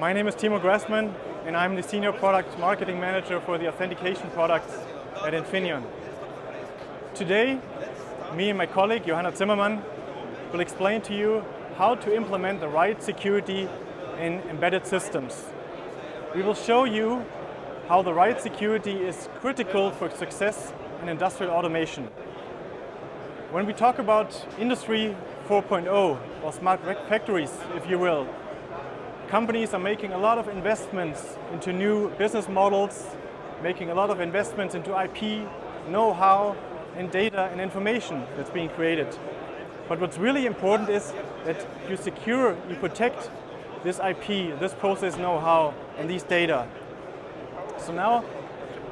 My name is Timo Grassman, and I'm the Senior Product Marketing Manager for the authentication products at Infineon. Today, me and my colleague Johanna Zimmermann will explain to you how to implement the right security in embedded systems. We will show you how the right security is critical for success in industrial automation. When we talk about Industry 4.0, or smart factories, if you will, companies are making a lot of investments into new business models, making a lot of investments into IP, know-how, and data and information that's being created. But what's really important is that you secure, you protect this IP, this process know-how, and these data. So now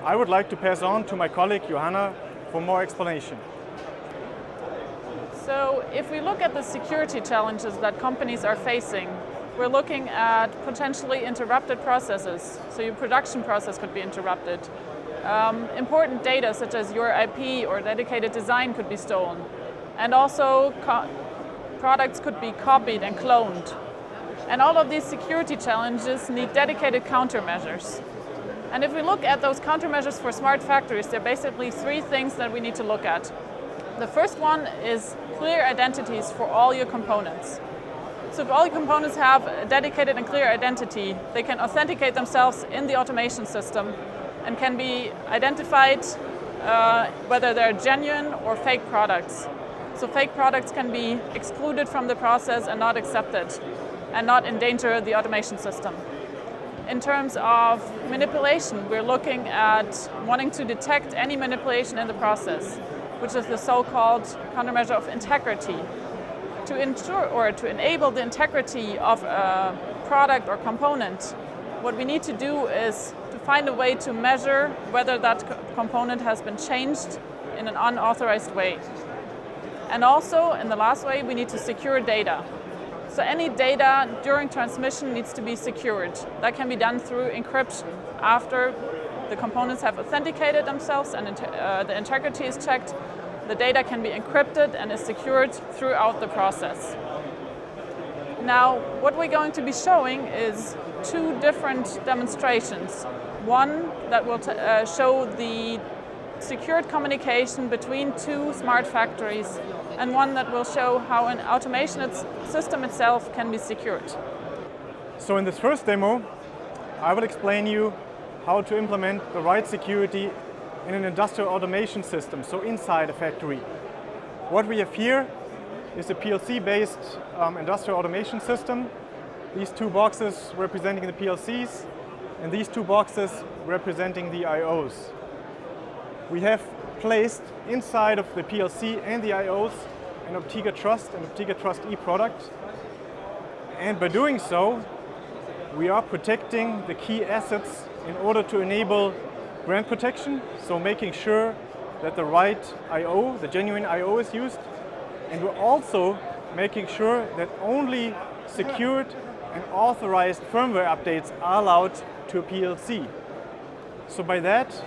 I would like to pass on to my colleague Johanna for more explanation. So if we look at the security challenges that companies are facing, we're looking at potentially interrupted processes. So your production process could be interrupted. Important data such as your IP or dedicated design could be stolen. And also products could be copied and cloned. And all of these security challenges need dedicated countermeasures. And if we look at those countermeasures for smart factories, there are basically three things that we need to look at. The first one is clear identities for all your components. So if all your components have a dedicated and clear identity, they can authenticate themselves in the automation system and can be identified whether they're genuine or fake products. So fake products can be excluded from the process and not accepted and not endanger the automation system. In terms of manipulation, we're looking at wanting to detect any manipulation in the process, which is the so-called countermeasure of integrity. To ensure or to enable the integrity of a product or component, what we need to do is to find a way to measure whether that component has been changed in an unauthorized way. And also, in the last way, we need to secure data. So any data during transmission needs to be secured. That can be done through encryption. After the components have authenticated themselves and the integrity is checked, the data can be encrypted and is secured throughout the process. Now, what we're going to be showing is two different demonstrations. One that will show the secured communication between two smart factories, and one that will show how an automation system itself can be secured. So in this first demo, I will explain you how to implement the right security in an industrial automation system, so inside a factory. What we have here is a PLC-based industrial automation system. These two boxes representing the PLCs, and these two boxes representing the I/Os. We have placed inside of the PLC and the I/Os an OPTIGA Trust and OPTIGA Trust E product. And by doing so, we are protecting the key assets in order to enable brand protection, so making sure that the right I/O, the genuine I/O is used, and we're also making sure that only secured and authorized firmware updates are allowed to a PLC. So by that,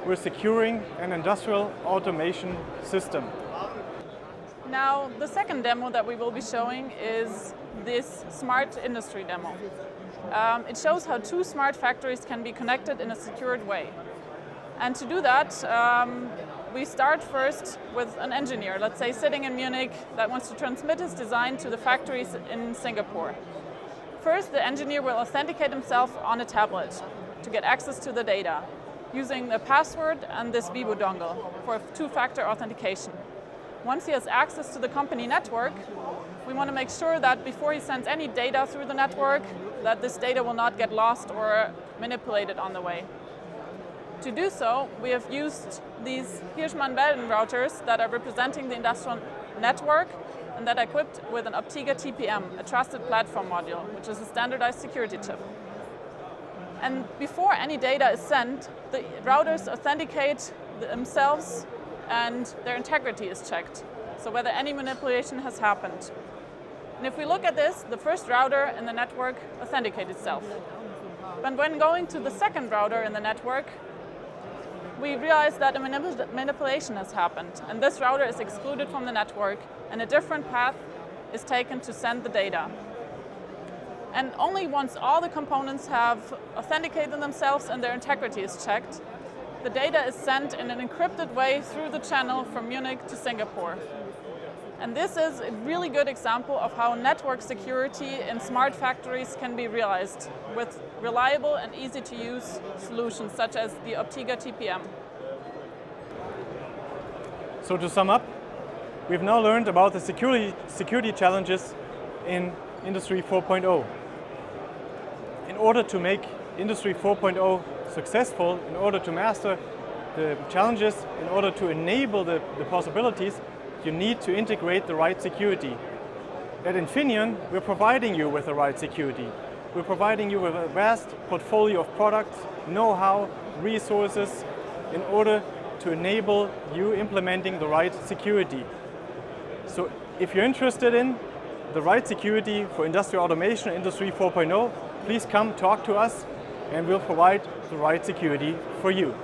we're securing an industrial automation system. Now, the second demo that we will be showing is this smart industry demo. It shows how two smart factories can be connected in a secured way. And to do that, we start first with an engineer, let's say sitting in Munich, that wants to transmit his design to the factories in Singapore. First, the engineer will authenticate himself on a tablet to get access to the data, using a password and this Vivo dongle for two-factor authentication. Once he has access to the company network, we want to make sure that before he sends any data through the network, that this data will not get lost or manipulated on the way. To do so, we have used these Hirschmann-Belden routers that are representing the industrial network and that are equipped with an OPTIGA TPM, a trusted platform module, which is a standardized security chip. And before any data is sent, the routers authenticate themselves and their integrity is checked, so whether any manipulation has happened. And if we look at this, the first router in the network authenticates itself. But when going to the second router in the network, we realize that a manipulation has happened, and this router is excluded from the network, and a different path is taken to send the data. And only once all the components have authenticated themselves and their integrity is checked, the data is sent in an encrypted way through the channel from Munich to Singapore. And this is a really good example of how network security in smart factories can be realized with reliable and easy to use solutions such as the OPTIGA TPM. So to sum up, we've now learned about the security challenges in Industry 4.0. In order to make Industry 4.0 successful, in order to master the challenges, in order to enable the possibilities, you need to integrate the right security. At Infineon, we're providing you with the right security. We're providing you with a vast portfolio of products, know-how, resources, in order to enable you implementing the right security. So if you're interested in the right security for industrial automation, Industry 4.0, please come talk to us and we'll provide the right security for you.